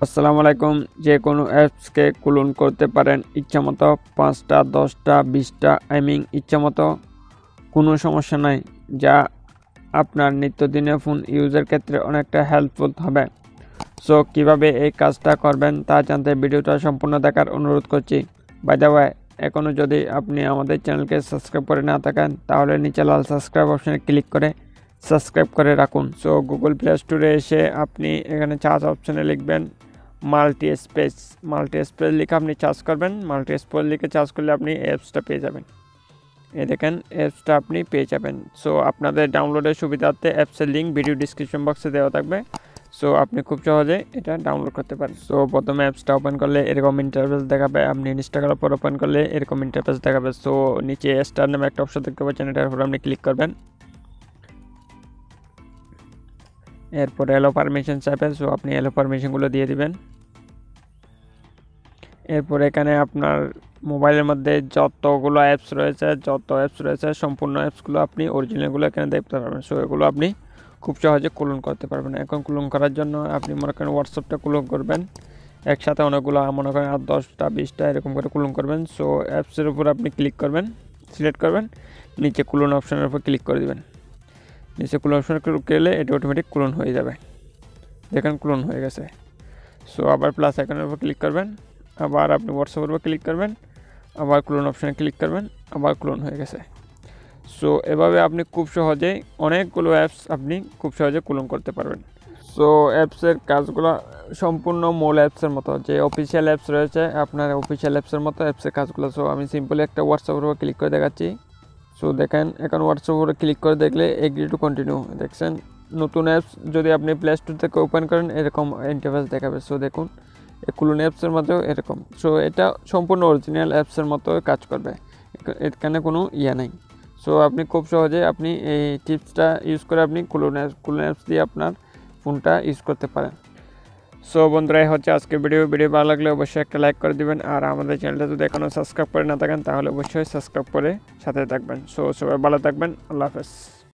আসসালামু আলাইকুম। যে কোনো অ্যাপসকে ক্লোন করতে পারেন ইচ্ছামতো 5টা 10টা 20টা ইচ্ছামতো, কোনো সমস্যা নাই, যা আপনার নিত্যদিনের ফোন ইউজের ক্ষেত্রে অনেকটা হেল্পফুল হবে। সো কীভাবে এই কাজটা করবেন তা জানতে ভিডিওটা সম্পূর্ণ দেখার অনুরোধ করছি। বাই দ্য ওয়ে, এখনও যদি আপনি আমাদের চ্যানেলকে সাবস্ক্রাইব করে না থাকেন তাহলে নিচে লাল সাবস্ক্রাইব অপশানে ক্লিক করে সাবস্ক্রাইব করে রাখুন। সো গুগল প্লে স্টোরে এসে আপনি এখানে সার্চ অপশানে লিখবেন মাল্টি স্পেস লিখে আপনি চার্জ করবেন। মাল্টি স্পেস লিখে চার্জ করলে আপনি অ্যাপসটা পেয়ে যাবেন। এই দেখেন অ্যাপসটা আপনি পেয়ে যাবেন। সো আপনাদের ডাউনলোডের সুবিধার্থে অ্যাপসের লিঙ্ক ভিডিও ডিসক্রিপশন বক্সে দেওয়া থাকবে। সো আপনি খুব সহজে এটা ডাউনলোড করতে পারেন। সো প্রথমে অ্যাপসটা ওপেন করলে এরকম ইন্টারফেস দেখাবে, আপনি ইনস্টল করার পর ওপেন করলে এরকম ইন্টারফেস দেখাবে। সো নিচে স্টার নামে একটা অপশন দেখতে পাচ্ছেন, এটার উপর আপনি ক্লিক করবেন। এরপর এলো পারমিশন চাইবে, সো আপনি এলো পারমিশনগুলো দিয়ে দিবেন। এরপর এখানে আপনার মোবাইলের মধ্যে যতগুলো অ্যাপস রয়েছে সম্পূর্ণ অ্যাপসগুলো আপনি অরিজিনালগুলো এখানে দেখতে পারবেন। সো এগুলো আপনি খুব সহজে ক্লোন করতে পারবেন। এখন ক্লোন করার জন্য আপনি মনে করেন হোয়াটসঅ্যাপটা ক্লোন করবেন, একসাথে অনেকগুলো মনে করেন 10টা 20টা এরকম করে ক্লোন করবেন। সো অ্যাপসের উপর আপনি ক্লিক করবেন, সিলেক্ট করবেন, নিচে ক্লোন অপশনের উপর ক্লিক করে দেবেন। নিচে ক্লোন অপশনে ক্লিক করলে এটা অটোমেটিক ক্লোন হয়ে যাবে। দেখেন ক্লোন হয়ে গেছে। সো আবার প্লাস আইকনের উপর ক্লিক করবেন, আবার আপনি হোয়াটসঅ্যাপের উপর ক্লিক করবেন, আবার ক্লোন অপশানে ক্লিক করবেন, আবার ক্লোন হয়ে গেছে। সো এভাবে আপনি খুব সহজেই অনেকগুলো অ্যাপস আপনি খুব সহজে ক্লোন করতে পারবেন। সো অ্যাপসের কাজগুলো সম্পূর্ণ মূল অ্যাপসের মতো, যে অফিসিয়াল অ্যাপস রয়েছে আপনার অফিসিয়াল অ্যাপসের মতো অ্যাপসের কাজগুলো। সো আমি সিম্পলি একটা হোয়াটসঅ্যাপের উপর ক্লিক করে দেখাচ্ছি। সো দেখেন এখন হোয়াটসঅ্যাপের উপরে ক্লিক করে দেখলে এগ্রি টু কন্টিনিউ, দেখছেন নতুন অ্যাপস যদি আপনি প্লে স্টোর থেকে ওপেন করেন এরকম ইন্টারফেস দেখাবে। সো দেখুন ক্লোন অ্যাপসের মধ্যেও এরকম। সো এটা সম্পূর্ণ অরিজিনাল অ্যাপসের মতো কাজ করবে, এখানে কোনো নাই। সো আপনি খুব সহজে আপনি এই টিপসটা ইউজ করে আপনি ক্লোন অ্যাপস দিয়ে আপনার ফোনটা ইউজ করতে পারেন। সো বন্ধুরা, হচ্ছে আজকে ভিডিও ভালো লাগলে অবশ্যই একটা লাইক করে দিবেন, আর আমাদের চ্যানেলটা যদি এখনও সাবস্ক্রাইব করে না থাকেন তাহলে অবশ্যই সাবস্ক্রাইব করে সাথে থাকবেন। সো সবাই ভালো থাকবেন, আল্লাহ হাফেজ।